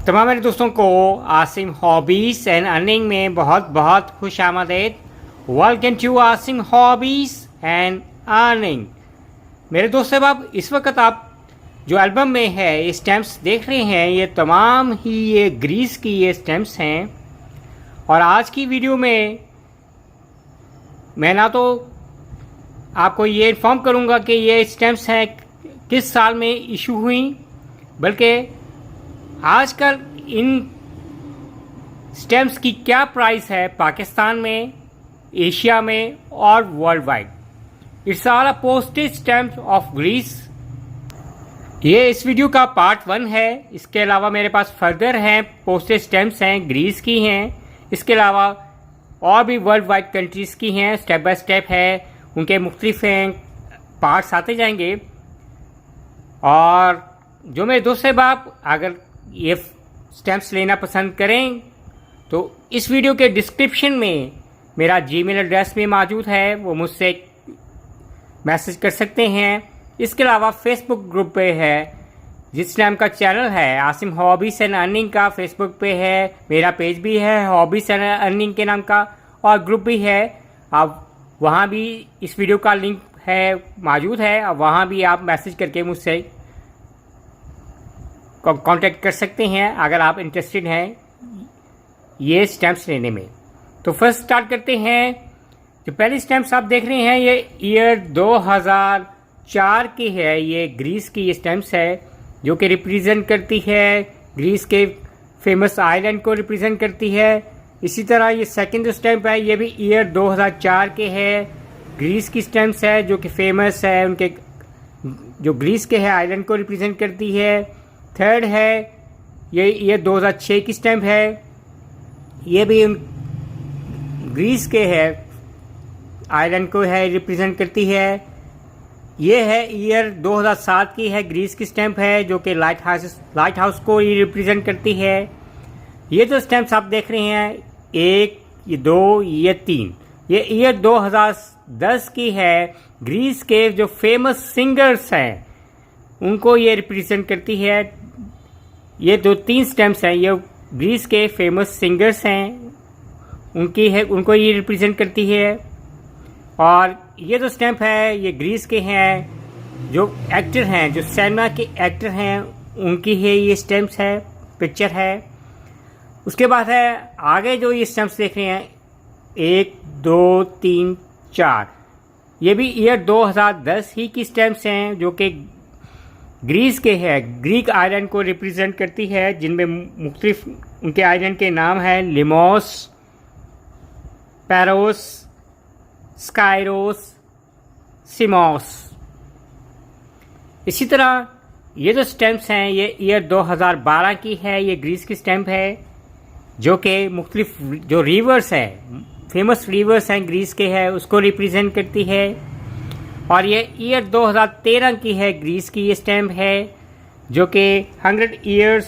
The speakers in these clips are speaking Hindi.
तमाम मेरे दोस्तों को आसिम हॉबीज़ एंड अर्निंग में बहुत बहुत खुश आमदेद। Welcome to Asim hobbies and earning. मेरे दोस्त साहब, इस वक्त आप जो एल्बम में है ये स्टैम्प्स देख रहे हैं, ये तमाम ही ये ग्रीस की ये स्टैम्प्स हैं। और आज की वीडियो में मैं ना तो आपको ये इन्फॉर्म करूंगा कि ये स्टैम्प्स हैं किस साल में इशू हुई, बल्कि आजकल इन स्टैम्प्स की क्या प्राइस है पाकिस्तान में, एशिया में और world wide. It's all a postage stamp of Greece. ये इस वीडियो का पार्ट 1 है। इसके अलावा मेरे पास फर्दर हैं पोस्टेज स्टैम्प्स हैं, ग्रीस की हैं। इसके अलावा और भी वर्ल्ड वाइड कंट्रीज़ की हैं। स्टेप बाय स्टेप है, उनके मुख्तलिफ हैं पार्ट्स आते जाएंगे। और जो मेरे दोस्त साहब आप अगर ये स्टैम्प्स लेना पसंद करें तो इस वीडियो के डिस्क्रिप्शन में मेरा जीमेल एड्रेस भी मौजूद है, वो मुझसे मैसेज कर सकते हैं। इसके अलावा फेसबुक ग्रुप पे है, जिस नाम का चैनल है आसिम हॉबीज़ एंड अर्निंग का, फेसबुक पे है। मेरा पेज भी है हॉबीज़ एंड अर्निंग के नाम का, और ग्रुप भी है। आप वहाँ भी इस वीडियो का लिंक है मौजूद है, और वहाँ भी आप मैसेज करके मुझसे कांटेक्ट कर सकते हैं अगर आप इंटरेस्टेड हैं ये स्टैम्प्स लेने में। तो फर्स्ट स्टार्ट करते हैं। जो पहली स्टैम्प्स आप देख रहे हैं ये ईयर 2004 की है। ये ग्रीस की ये स्टैम्प्स है जो कि रिप्रेजेंट करती है ग्रीस के फेमस आइलैंड को रिप्रेजेंट करती है। इसी तरह ये सेकंड स्टैम्प है, ये भी ईयर 2004 के है। ग्रीस की स्टैम्प्स है जो कि फेमस है, उनके जो ग्रीस के है आइलैंड को रिप्रेजेंट करती है। थर्ड है ये 2006 की स्टैम्प है, ये भी ग्रीस के है आइलैंड को है रिप्रेजेंट करती है। ये है ईयर 2007 की है, ग्रीस की स्टैम्प है जो कि लाइट हाउस को ही रिप्रेजेंट करती है। ये जो स्टैम्प्स आप देख रहे हैं, एक, ये दो, ये तीन, ये ईयर 2010 की है। ग्रीस के जो फेमस सिंगर्स हैं उनको ये रिप्रेजेंट करती है। ये दो तीन स्टैम्प्स हैं, ये ग्रीस के फेमस सिंगर्स हैं उनकी है, उनको ये रिप्रेजेंट करती है। और ये जो स्टैम्प है ये ग्रीस के हैं जो एक्टर हैं, जो सिनेमा के एक्टर हैं उनकी है ये स्टैम्प्स है, पिक्चर है। उसके बाद है आगे जो ये स्टैम्प्स देख रहे हैं, 1, 2, 3, 4, ये भी ईयर 2010 ही की स्टैम्प्स हैं जो कि ग्रीस के है, ग्रीक आइलैंड को रिप्रेजेंट करती है, जिनमें मुख्तलिफ उनके आइलैंड के नाम हैं लिमोस, पैरोस, स्काइरोस, सिमोस। इसी तरह ये जो स्टैम्प्स हैं ये ईयर 2012 की है। ये ग्रीस की स्टैम्प है जो कि मुख्तलिफ जो रिवर्स है, फेमस रिवर्स हैं ग्रीस के है, उसको रिप्रेजेंट करती है। और ये ईयर 2013 की है, ग्रीस की ये स्टैम्प है जो कि 100 years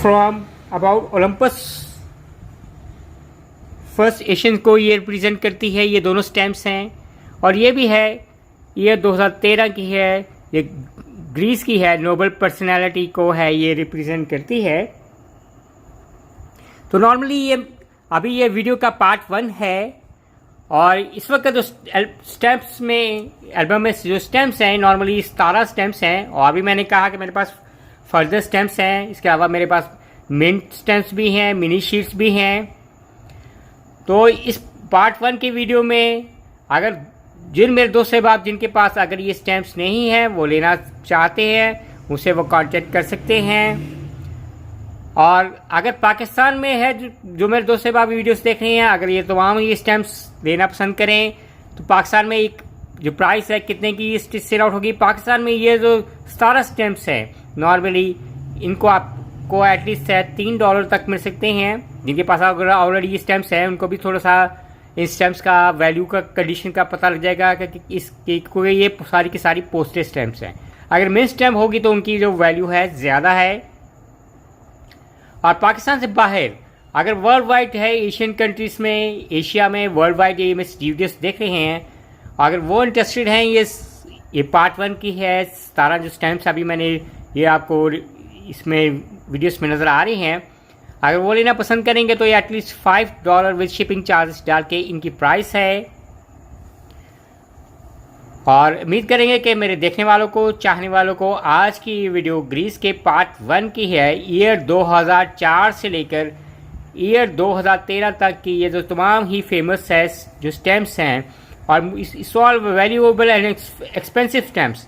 from about Olympus first Asian को ये रिप्रेजेंट करती है। ये दोनों स्टैम्प्स हैं। और ये भी है ईयर 2013 की है, ये ग्रीस की है, नोबल पर्सनैलिटी को है ये रिप्रेजेंट करती है। तो नॉर्मली ये अभी ये वीडियो का पार्ट 1 है। और इस वक्त जो स्टैम्प्स में एल्बम में जो स्टैम्प्स हैं नॉर्मली 17 स्टैम्प्स हैं। और अभी मैंने कहा कि मेरे पास फर्दर स्टैम्प्स हैं। इसके अलावा मेरे पास मिंट स्टैम्प्स भी हैं, मिनी शीट्स भी हैं। तो इस पार्ट 1 की वीडियो में अगर जिन मेरे दोस्त साहब आप जिनके पास अगर ये स्टैम्प्स नहीं हैं, वो लेना चाहते हैं, उनसे वो कांटेक्ट कर सकते हैं। और अगर पाकिस्तान में है जो मेरे दोस्त साहब आप वीडियोस देख रहे हैं, अगर ये तमाम ये स्टैम्प्स लेना पसंद करें तो पाकिस्तान में एक जो प्राइस है कितने की ये सेल आउट होगी। पाकिस्तान में ये जो 17 स्टैम्प्स हैं नॉर्मली इनको आपको एटलीस्ट $3 तक मिल सकते हैं। जिनके पास अगर ऑलरेडी ये स्टैम्प्स हैं उनको भी थोड़ा सा इन स्टैम्प्स का वैल्यू का कंडीशन का पता लग जाएगा कि क्योंकि ये सारी की सारी पोस्टेज स्टैम्प्स हैं। अगर मेन स्टैम्प होगी तो उनकी जो वैल्यू है ज़्यादा है। और पाकिस्तान से बाहर अगर वर्ल्ड वाइड है, एशियन कंट्रीज़ में, एशिया में, वर्ल्ड वाइड ये मैं वीडियोस देख रहे हैं, अगर वो इंटरेस्टेड हैं ये पार्ट 1 की है 17 जो स्टैम्प्स अभी मैंने ये आपको इसमें वीडियोस में नज़र आ रही हैं। अगर वो लेना पसंद करेंगे तो ये एटलीस्ट $5 विद शिपिंग चार्जेस डाल के इनकी प्राइस है। और उम्मीद करेंगे कि मेरे देखने वालों को, चाहने वालों को आज की वीडियो ग्रीस के पार्ट 1 की है। ईयर 2004 से लेकर ईयर 2013 तक की ये जो तमाम ही फेमस है जो स्टैम्प्स हैं, और इस all valuable and expensive stamps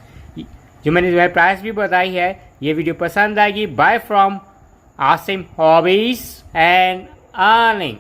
जो मैंने प्राइस भी बताई है। ये वीडियो पसंद आएगी। Bye from Asim hobbies and earning.